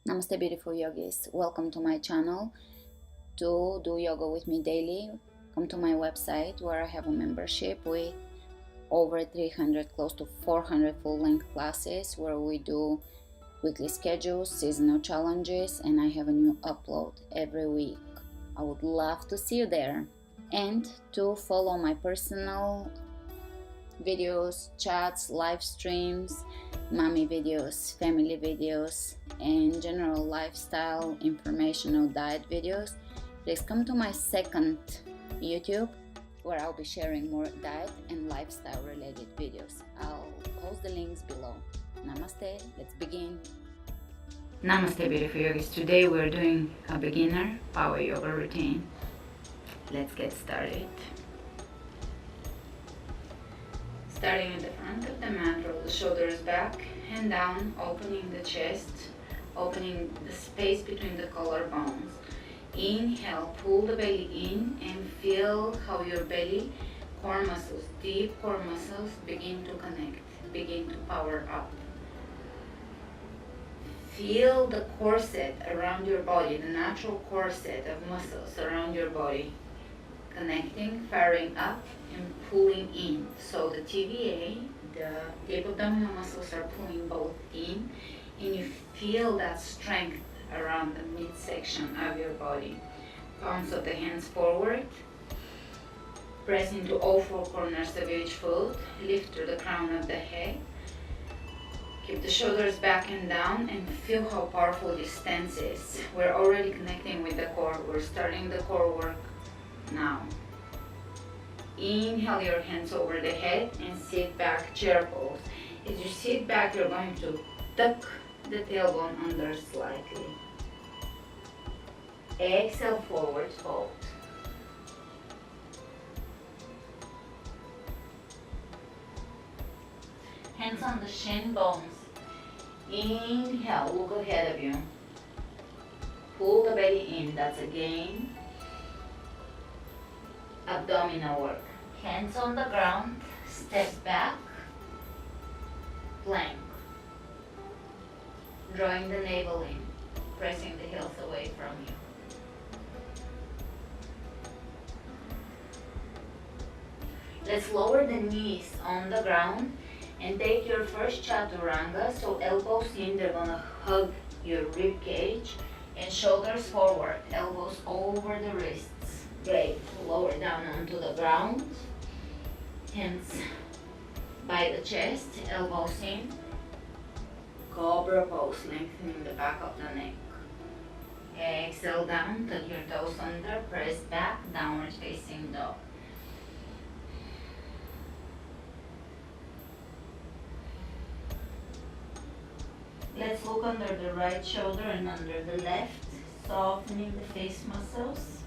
Namaste beautiful yogis, welcome to my channel. To do yoga with me daily, come to my website where I have a membership with over 300, close to 400 full-length classes where we do weekly schedules, seasonal challenges, and I have a new upload every week. I would love to see you there. And to follow my personal videos, chats, live streams, mommy videos, family videos, and general lifestyle, informational diet videos, please come to my second YouTube where I'll be sharing more diet and lifestyle related videos. I'll post the links below. Namaste, let's begin. Namaste beautiful yogis. Today we're doing a beginner power yoga routine. Let's get started. Starting at the front of the mat, roll the shoulders back and down, opening the chest, opening the space between the collarbones. Inhale, pull the belly in and feel how your belly, core muscles, deep core muscles begin to connect, begin to power up. Feel the corset around your body, the natural corset of muscles around your body, connecting, firing up and pulling in. So the TVA, the deep abdominal muscles are pulling both in, and you feel that strength around the midsection of your body. Palms of the hands forward. Press into all four corners of each foot. Lift to the crown of the head. Keep the shoulders back and down and feel how powerful this stance is. We're already connecting with the core. We're starting the core work now. Inhale your hands over the head and sit back, chair pose. As you sit back, you're going to tuck the tailbone under slightly. Exhale, forward fold. Hands on the shin bones. Inhale, look ahead of you. Pull the belly in, that's again abdominal work. Hands on the ground, step back, plank. Drawing the navel in, pressing the heels away from you. Let's lower the knees on the ground and take your first Chaturanga. So elbows in, they're gonna hug your rib cage, and shoulders forward, elbows over the wrists. Great. Lower down onto the ground. Hands by the chest, elbows in. Cobra pose, lengthening the back of the neck. Exhale down, tuck your toes under, press back, downward facing dog. Let's look under the right shoulder and under the left, softening the face muscles.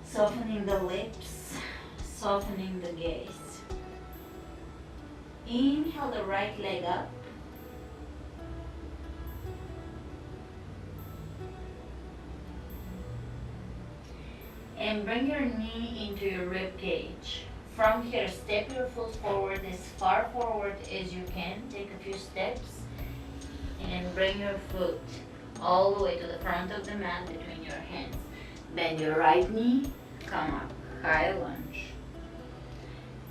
Softening the lips, softening the gaze. Inhale the right leg up. And bring your knee into your rib cage. From here, step your foot forward as far forward as you can. Take a few steps and bring your foot all the way to the front of the mat between your hands. Bend your right knee. Come up, high lunge.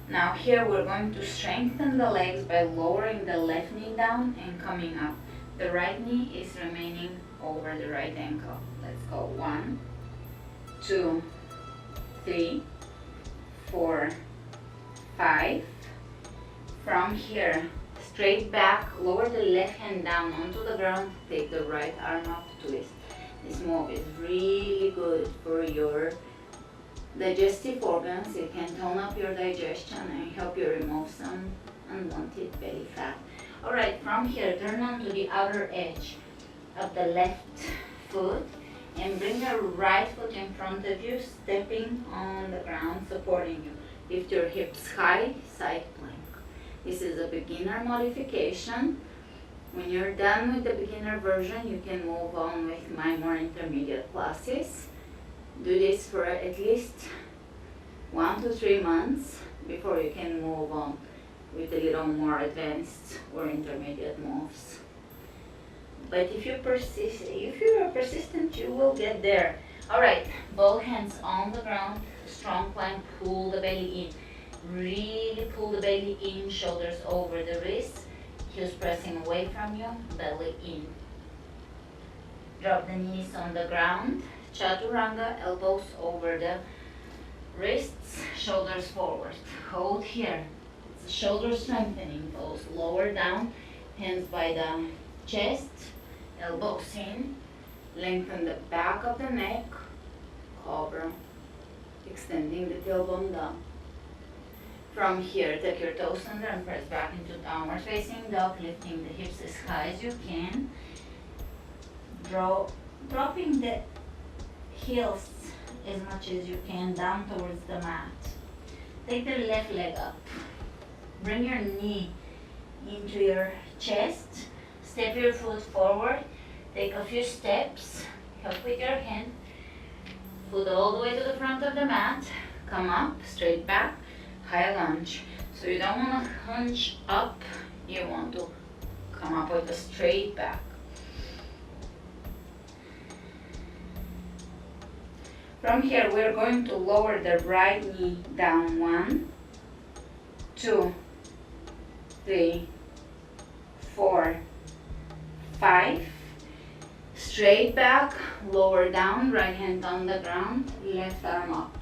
Now here we're going to strengthen the legs by lowering the left knee down and coming up. The right knee is remaining over the right ankle. Let's go 1, 2, 3, 4, 5. From here, straight back, lower the left hand down onto the ground, take the right arm up, twist. This move is really good for your digestive organs. It can tone up your digestion and help you remove some unwanted belly fat. Alright, from here, turn onto the outer edge of the left foot and bring your right foot in front of you, stepping on the ground, supporting you. Lift your hips high, side plank. This is a beginner modification. When you're done with the beginner version, you can move on with my more intermediate classes. Do this for at least 1 to 3 months before you can move on with a little more advanced or intermediate moves. But if you are persistent, you will get there. All right, both hands on the ground, strong plank, pull the belly in. Really pull the belly in, shoulders over the wrists, heels pressing away from you, belly in. Drop the knees on the ground, Chaturanga, elbows over the wrists, shoulders forward. Hold here. It's a shoulder strengthening pose. Lower down, hands by the chest, elbows in. Lengthen the back of the neck, Cobra. Extending the tailbone down. From here, take your toes under and press back into downward facing dog, lifting the hips as high as you can. Dropping the heels as much as you can down towards the mat. Take the left leg up. Bring your knee into your chest. Step your foot forward. Take a few steps. Help with your hand. Foot all the way to the front of the mat. Come up, straight back, high lunge. So you don't want to hunch up. You want to come up with a straight back. From here, we're going to lower the right knee down. 1, 2, 3, 4, 5. Straight back, lower down, right hand on the ground, left arm up.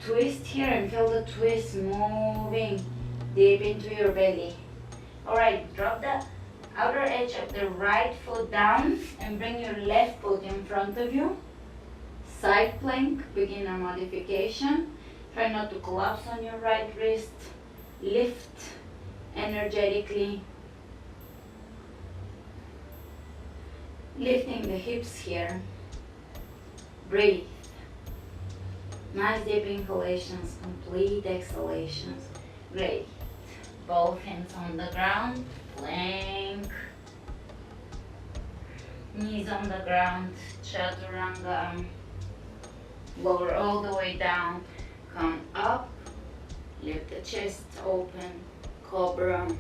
Twist here and feel the twist moving deep into your belly. Alright, drop the outer edge of the right foot down and bring your left foot in front of you. Side plank, beginner modification. Try not to collapse on your right wrist. Lift energetically. Lifting the hips here. Breathe. Nice deep inhalations, complete exhalations. Great. Both hands on the ground. Plank, knees on the ground, Chaturanga, lower all the way down, come up, lift the chest open, Cobra,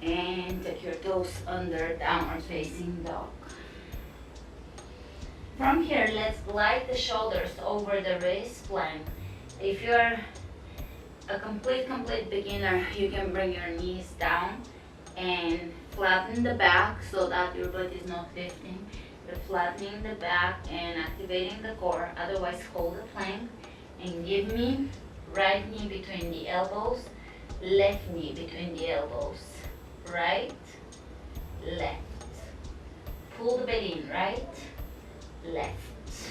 and take your toes under, downward facing dog. From here, let's glide the shoulders over the wrist, plank. If you're a complete beginner, you can bring your knees down and flatten the back so that your butt is not lifting. You're flattening the back and activating the core. Otherwise, hold the plank and give me right knee between the elbows, left knee between the elbows. Right, left. Pull the belly in, right, left.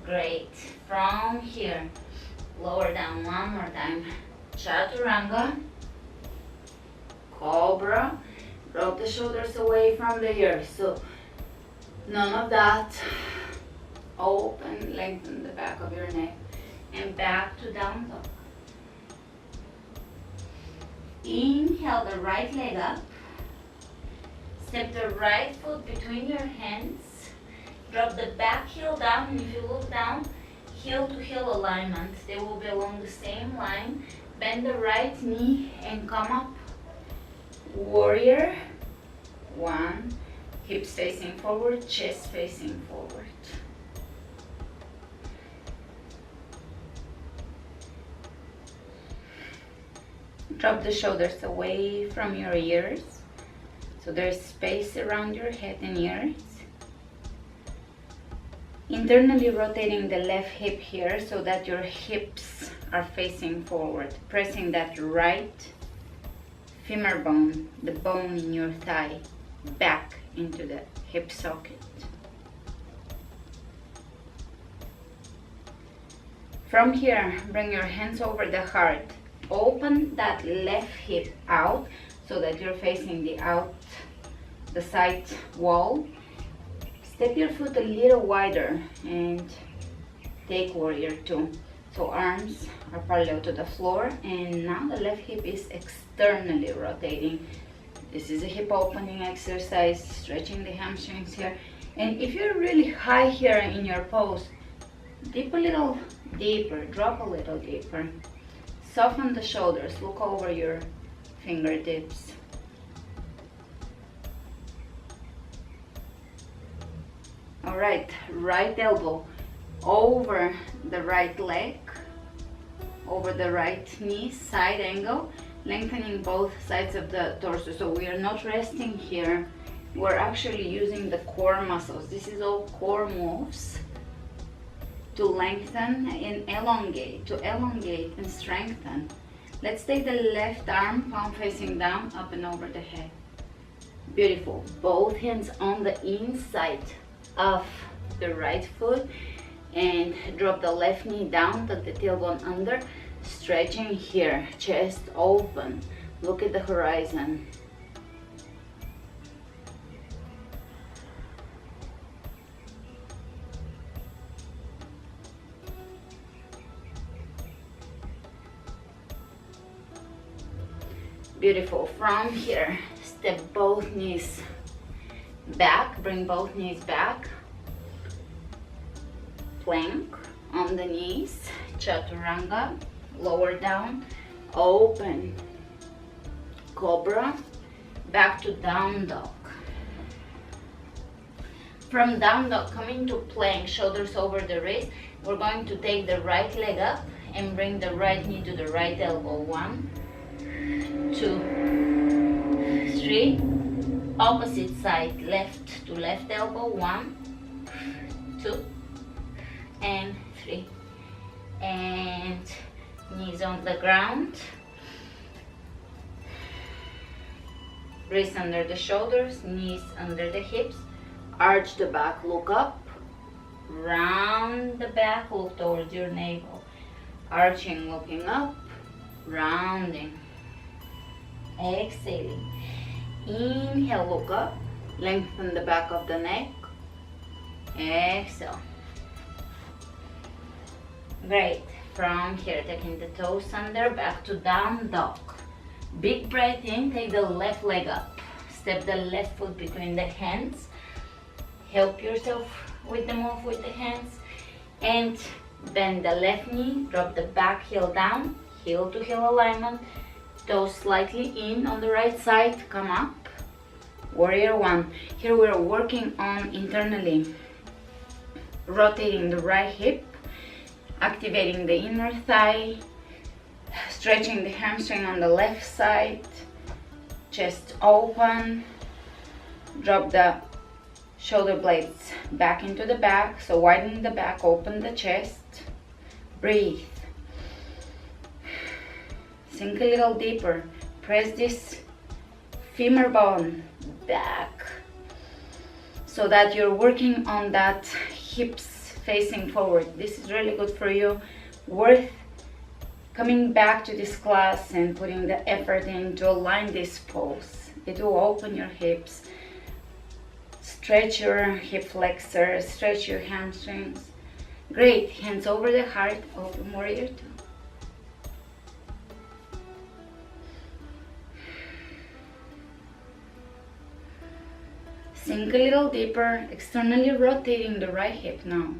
Great. From here, lower down one more time. Chaturanga, Cobra. Drop the shoulders away from the ears. So none of that. Open, lengthen the back of your neck. And back to down dog. Inhale the right leg up. Step the right foot between your hands. Drop the back heel down, and if you look down, heel to heel alignment. They will be along the same line. Bend the right knee and come up. Warrior. 1. Hips facing forward, chest facing forward. Drop the shoulders away from your ears. So there's space around your head and ears. Internally rotating the left hip here so that your hips are facing forward. Pressing that right femur bone, the bone in your thigh, back into the hip socket. From here, bring your hands over the heart. Open that left hip out so that you're facing the side wall. Step your foot a little wider and take warrior 2. So arms are parallel to the floor, and now the left hip is externally rotating. This is a hip opening exercise, stretching the hamstrings here. And if you're really high here in your pose, dip a little deeper, drop a little deeper. Soften the shoulders, look over your fingertips. All right, right elbow over the right leg, over the right knee, side angle, lengthening both sides of the torso. So we are not resting here. We're actually using the core muscles. This is all core moves to lengthen and elongate, and strengthen. Let's take the left arm, palm facing down, up and over the head. Beautiful. Both hands on the inside of the right foot and drop the left knee down, tuck the tailbone under, stretching here, chest open, look at the horizon. Beautiful. From here, step both knees back, bring both knees back, plank on the knees, Chaturanga, lower down, open, Cobra, back to down dog. From down dog, coming to plank, shoulders over the wrist, we're going to take the right leg up and bring the right knee to the right elbow. 1, 2, 3. Opposite side, left to left elbow. 1, 2, and 3. And knees on the ground. Wrists under the shoulders, knees under the hips. Arch the back, look up. Round the back, look towards your navel. Arching, looking up. Rounding. Exhaling. Inhale, look up. Lengthen the back of the neck. Exhale. Great. From here, taking the toes under, back to down dog. Big breath in, take the left leg up. Step the left foot between the hands. Help yourself with the move with the hands. And bend the left knee, drop the back heel down, heel to heel alignment. Toes slightly in on the right side, come up. Warrior 1. Here we are working on internally rotating the right hip, activating the inner thigh, stretching the hamstring on the left side, chest open, drop the shoulder blades back into the back, so widen the back, open the chest, breathe. Sink a little deeper, press this femur bone back so that you're working on that hips facing forward. This is really good for you. Worth coming back to this class and putting the effort in to align this pose. It will open your hips, stretch your hip flexors, stretch your hamstrings. Great. Hands over the heart, open warrior 2. Sink a little deeper, externally rotating the right hip now.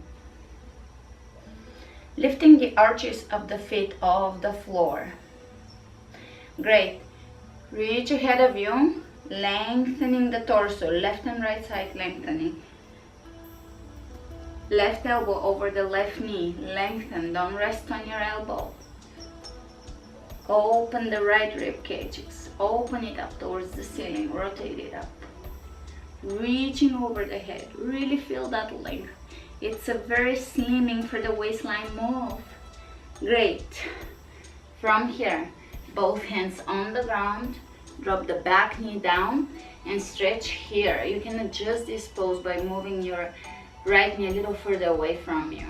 Lifting the arches of the feet off the floor. Great. Reach ahead of you, lengthening the torso, left and right side lengthening. Left elbow over the left knee, lengthen, don't rest on your elbow. Open the right rib cage, open it up towards the ceiling, rotate it up. Reaching over the head, really feel that length. It's a very slimming for the waistline move. Great. From here, both hands on the ground, drop the back knee down and stretch here. You can adjust this pose by moving your right knee a little further away from you.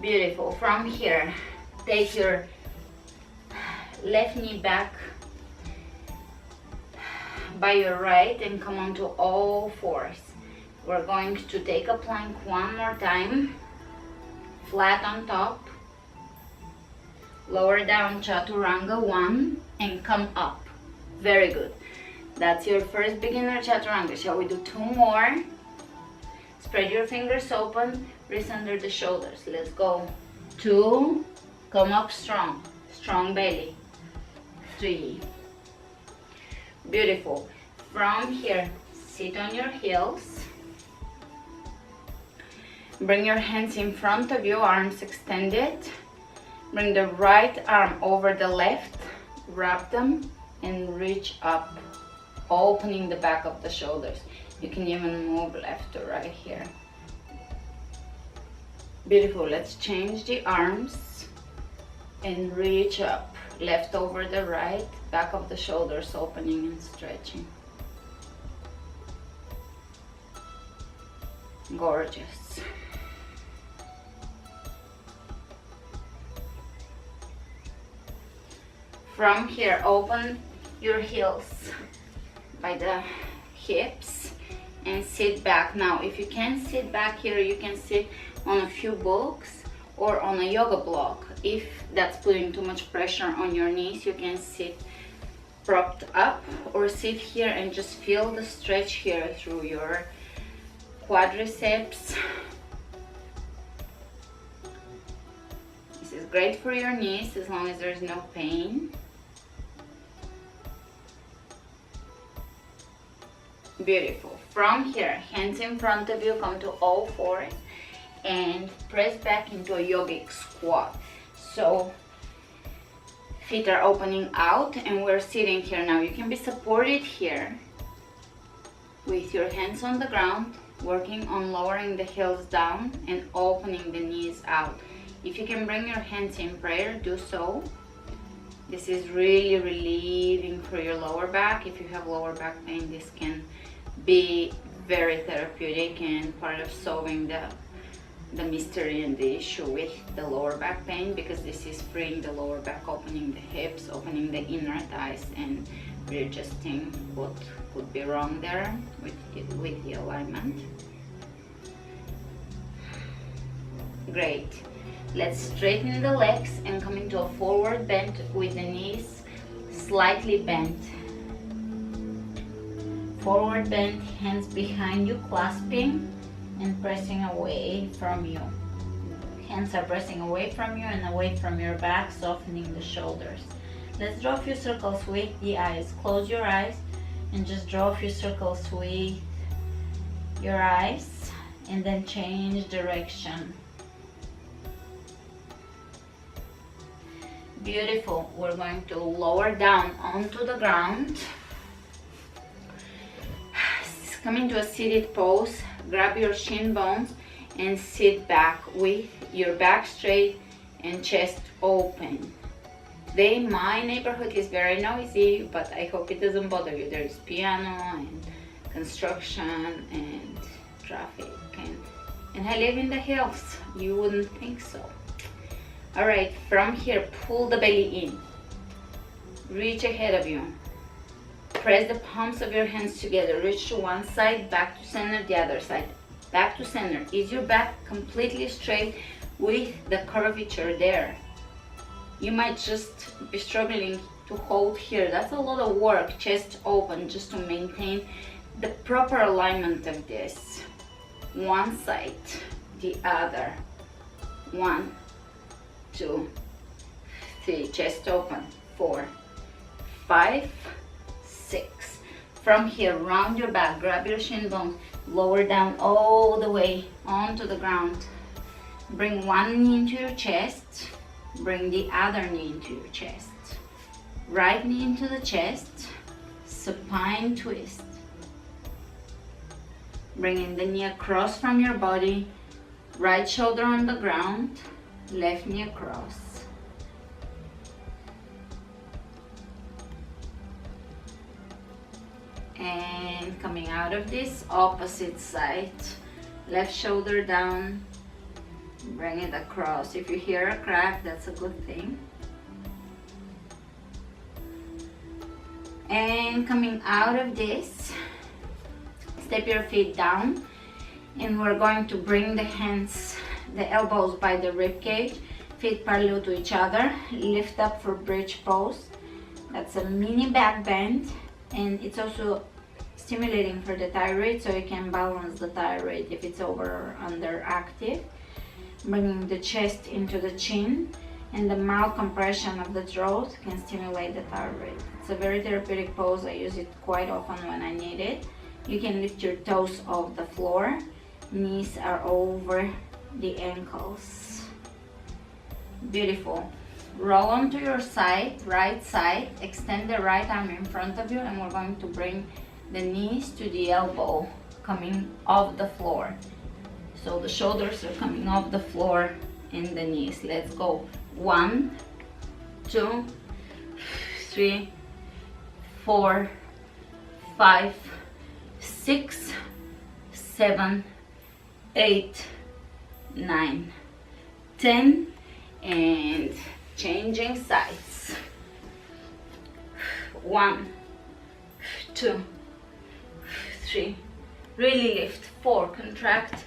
Beautiful. From here, take your left knee back by your right and come onto all fours. We're going to take a plank one more time, flat on top, Lower down, Chaturanga, 1, and come up. Very good. That's your first beginner Chaturanga. Shall we do 2 more? Spread your fingers open, wrists under the shoulders. Let's go. 2, come up strong, strong belly. 3, beautiful. From here, sit on your heels. Bring your hands in front of you, arms extended. Bring the right arm over the left, wrap them and reach up, opening the back of the shoulders. You can even move left to right here. Beautiful. Let's change the arms and reach up, left over the right, back of the shoulders opening and stretching. Gorgeous. From here, open your heels by the hips and sit back. Now, if you can't sit back here, you can sit on a few books or on a yoga block. If that's putting too much pressure on your knees, you can sit propped up or sit here and just feel the stretch here through your quadriceps. This is great for your knees as long as there's no pain. Beautiful. From here, hands in front of you, come to all fours and press back into a yogic squat. So feet are opening out and we're sitting here now. You can be supported here with your hands on the ground, working on lowering the heels down and opening the knees out. If you can bring your hands in prayer, do so. This is really relieving for your lower back. If you have lower back pain, this can be very therapeutic and part of solving the mystery and the issue with the lower back pain, because this is freeing the lower back, opening the hips, opening the inner thighs, and readjusting what could be wrong there with the alignment. Great. Let's straighten the legs and come into a forward bend with the knees slightly bent. Forward bend, hands behind you, clasping and pressing away from you. Hands are pressing away from you and away from your back, softening the shoulders. Let's draw a few circles with the eyes. Close your eyes and just draw a few circles with your eyes and then change direction. Beautiful. We're going to lower down onto the ground. Come into a seated pose. Grab your shin bones and sit back with your back straight and chest open. Today my neighborhood is very noisy, but I hope it doesn't bother you. There is piano and construction and traffic, and I live in the hills. You wouldn't think so. Alright, from here, pull the belly in. Reach ahead of you. Press the palms of your hands together. Reach to one side, back to center, the other side. Back to center. Is your back completely straight with the curvature there? You might just be struggling to hold here. That's a lot of work. Chest open just to maintain the proper alignment of this. One side, the other. 1, 2, 3. Chest open. 4, 5, 6. From here, round your back, grab your shin bones, lower down all the way onto the ground. Bring one knee into your chest, bring the other knee into your chest. Right knee into the chest, supine twist. Bringing the knee across from your body, right shoulder on the ground, left knee across. And coming out of this, opposite side, left shoulder down, bring it across. If you hear a crack, that's a good thing. And coming out of this, step your feet down, and we're going to bring the hands, the elbows by the rib cage, Feet parallel to each other. Lift up for bridge pose. That's a mini back bend, and it's also stimulating for the thyroid, so you can balance the thyroid if it's over or under active. Bringing the chest into the chin, and the mild compression of the throat can stimulate the thyroid. It's a very therapeutic pose. I use it quite often when I need it. You can lift your toes off the floor. Knees are over the ankles. Beautiful. Roll onto your side, right side. Extend the right arm in front of you, and we're going to bring the knees to the elbow, coming off the floor. So the shoulders are coming off the floor and the knees. Let's go. 1, 2, 3, 4, 5, 6, 7, 8, 9, 10, and changing sides. 1, 2, 3, really lift. 4, contract.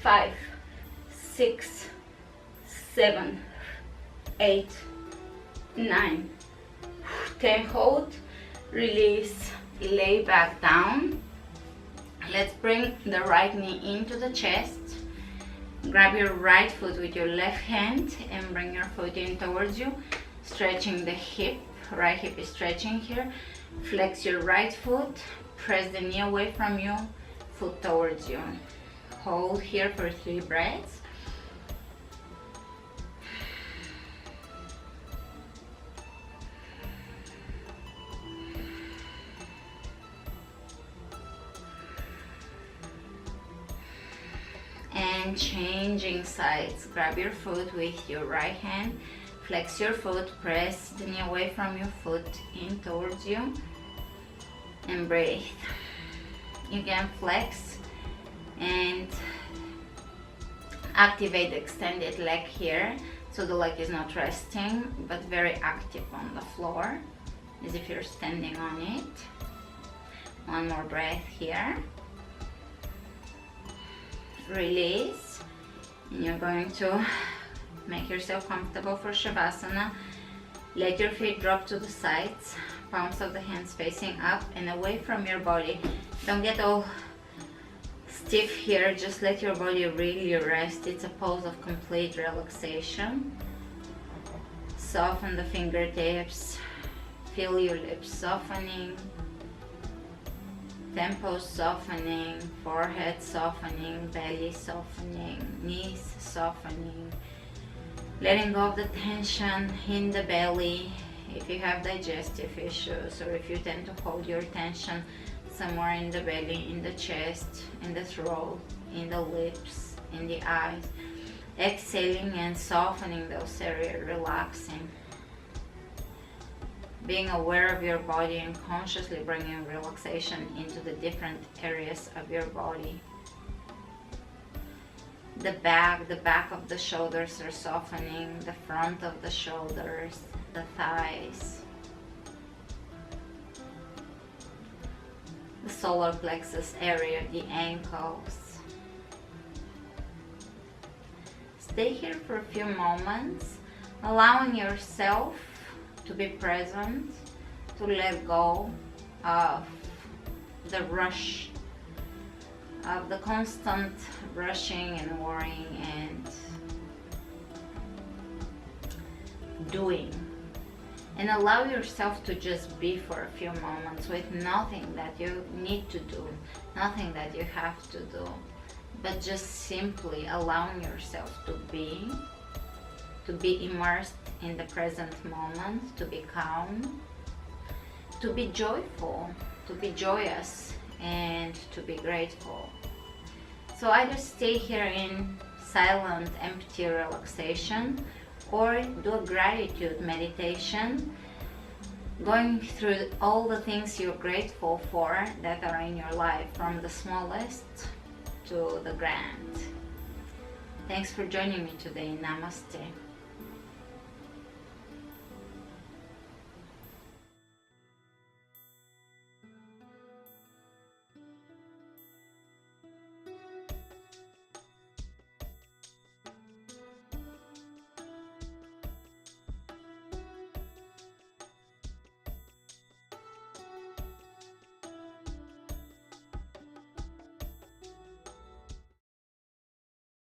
5, 6, 7, 8, 9, 10, hold, release, lay back down. Let's bring the right knee into the chest. Grab your right foot with your left hand and bring your foot in towards you, stretching the hip. Right hip is stretching here. Flex your right foot, press the knee away from you, foot towards you. Hold here for 3 breaths. And changing sides. Grab your foot with your right hand, flex your foot, press the knee away from your foot in towards you, and breathe. You can flex and activate the extended leg here, so the leg is not resting but very active on the floor, as if you're standing on it. One more breath here. Release, and you're going to make yourself comfortable for Shavasana. Let your feet drop to the sides, palms of the hands facing up and away from your body. Don't get all stiff here, just let your body really rest. It's a pose of complete relaxation. Soften the fingertips, feel your lips softening, temples softening, forehead softening, belly softening, knees softening. Letting go of the tension in the belly if you have digestive issues, or if you tend to hold your tension somewhere in the belly, in the chest, in the throat, in the lips, in the eyes. Exhaling and softening those areas, relaxing. Being aware of your body and consciously bringing relaxation into the different areas of your body. The back of the shoulders are softening, the front of the shoulders, the thighs, the solar plexus area, the ankles. Stay here for a few moments, allowing yourself to be present, to let go of the rush, of the constant rushing and worrying and doing, and allow yourself to just be for a few moments with nothing that you need to do, nothing that you have to do, but just simply allowing yourself to be immersed in the present moment, to be calm, to be joyful, to be joyous, and to be grateful. So either stay here in silent, empty relaxation, or do a gratitude meditation, going through all the things you're grateful for that are in your life, from the smallest to the grand. Thanks for joining me today. Namaste.